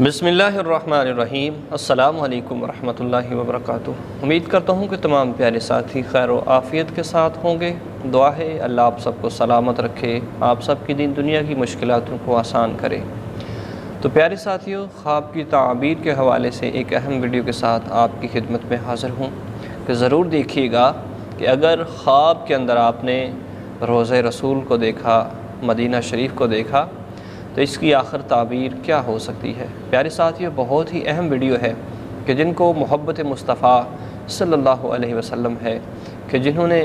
बिस्मिल्लाहिर्रहमानिर्रहीम। अस्सलाम वालेकुम वरहमतुल्लाहि वबरकातुह। उम्मीद करता हूँ कि तमाम प्यारे साथी खैर व आफ़ियत के साथ होंगे। दुआ है अल्लाह आप सबको सलामत रखे, आप सब की दीन दुनिया की मुश्किलातों को आसान करे। तो प्यारे साथियों, ख्वाब की ताबीर के हवाले से एक अहम वीडियो के साथ आपकी खिदमत में हाज़िर हूँ कि ज़रूर देखिएगा कि अगर ख्वाब के अंदर आपने रोज़े रसूल को देखा, मदीना शरीफ को देखा, तो इसकी आखिर ताबीर क्या हो सकती है। प्यारे साथियों, बहुत ही अहम वीडियो है कि जिनको मोहब्बत मुस्तफ़ा सल्लल्लाहु अलैहि वसल्लम है, कि जिन्होंने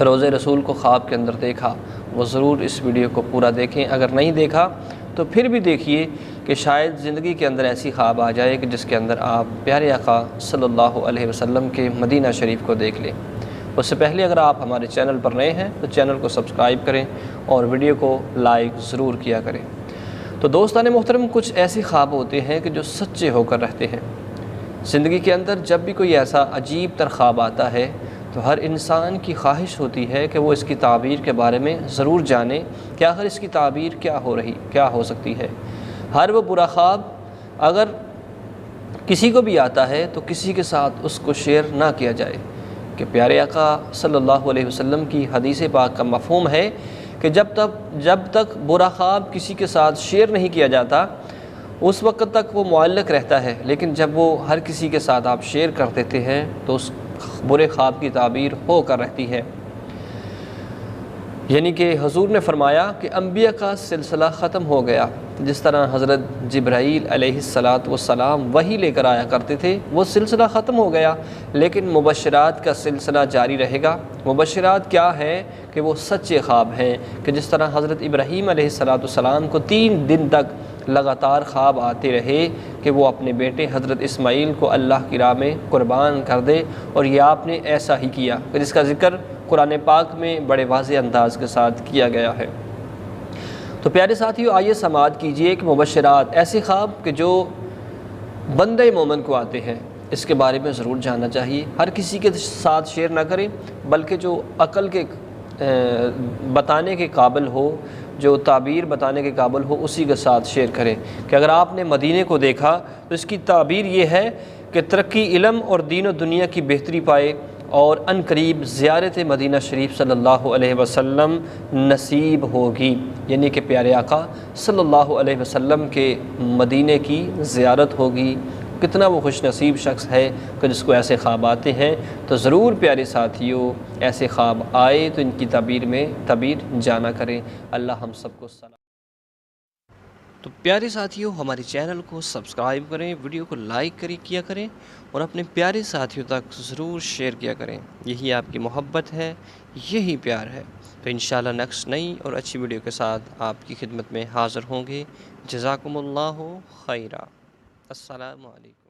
रोज़े रसूल को ख्वाब के अंदर देखा, वो ज़रूर इस वीडियो को पूरा देखें। अगर नहीं देखा तो फिर भी देखिए कि शायद ज़िंदगी के अंदर ऐसी ख्वाब आ जाए कि जिसके अंदर आप प्यारे आका सल्लल्लाहु अलैहि वसल्लम के मदीना शरीफ को देख लें। उससे पहले अगर आप हमारे चैनल पर नए हैं तो चैनल को सब्सक्राइब करें और वीडियो को लाइक ज़रूर किया करें। तो दोस्तान मोहतरम, कुछ ऐसे ख्वाब होते हैं कि जो सच्चे होकर रहते हैं। ज़िंदगी के अंदर जब भी कोई ऐसा अजीब तर ख्वाब आता है तो हर इंसान की ख्वाहिश होती है कि वो इसकी ताबीर के बारे में ज़रूर जाने कि आखिर इसकी ताबीर क्या हो सकती है। हर वो बुरा ख्वाब अगर किसी को भी आता है तो किसी के साथ उसको शेयर ना किया जाए, कि प्यारे आका सल्लल्लाहु अलैहि वसल्लम की हदीस पाक का मफ़हूम है कि जब तक बुरा ख्वाब किसी के साथ शेयर नहीं किया जाता उस वक्त तक वो मुअल्लक़ रहता है, लेकिन जब वो हर किसी के साथ आप शेयर कर देते हैं तो उस बुरे ख्वाब की ताबीर होकर रहती है। यानी कि हुज़ूर ने फरमाया कि अंबिया का सिलसिला ख़त्म हो गया। जिस तरह हज़रत जिब्राईल अलैहिस्सलातु वस्सलाम वही लेकर आया करते थे, वो सिलसिला ख़त्म हो गया, लेकिन मुबश्शिरात का सिलसिला जारी रहेगा। मुबश्शिरात क्या है कि वो सच्चे ख्वाब हैं, कि जिस तरह हज़रत इब्राहीम अलैहिस्सलातु वस्सलाम को 3 दिन तक लगातार ख्वाब आते रहे कि वो अपने बेटे हज़रत इस्माईल को अल्लाह की राह में कुर्बान कर दे, और ये आपने ऐसा ही किया, जिसका ज़िक्र कुरान पाक में बड़े वाज़ेह अंदाज़ के साथ किया गया है। तो प्यारे साथियों, आइए समाअत कीजिए कि मुबश्शिरात ऐसे ख्वाब कि जो बंदे मोमिन को आते हैं, इसके बारे में ज़रूर जानना चाहिए। हर किसी के साथ शेयर ना करें, बल्कि जो अक़ल के बताने के काबिल हो, जो ताबीर बताने के काबिल हो, उसी के साथ शेयर करें। कि अगर आपने मदीने को देखा तो इसकी ताबीर ये है कि तरक्की इल्म और दीन और दुनिया की बेहतरी पाए और अनकरीब ज़ियारत मदीना शरीफ सल्लल्लाहु अलैहि वसल्लम नसीब होगी। यानी कि प्यारे आका सल्लल्लाहु अलैहि वसल्लम के मदीने की ज़ियारत होगी। कितना वो खुश नसीब शख्स है कि जिसको ऐसे ख्वाब आते हैं। तो ज़रूर प्यारे साथियों, ऐसे ख्वाब आए तो इनकी ताबीर जाना करें। अल्लाह हम सबको सलाम। तो प्यारे साथियों, हमारे चैनल को सब्सक्राइब करें, वीडियो को लाइक किया करें और अपने प्यारे साथियों तक ज़रूर शेयर किया करें। यही आपकी मोहब्बत है, यही प्यार है। तो इंशाल्लाह नेक्स्ट नई और अच्छी वीडियो के साथ आपकी खिदमत में हाज़िर होंगे। जज़ाकुमुल्लाहु खैरा। अस्सलामु अलैकुम।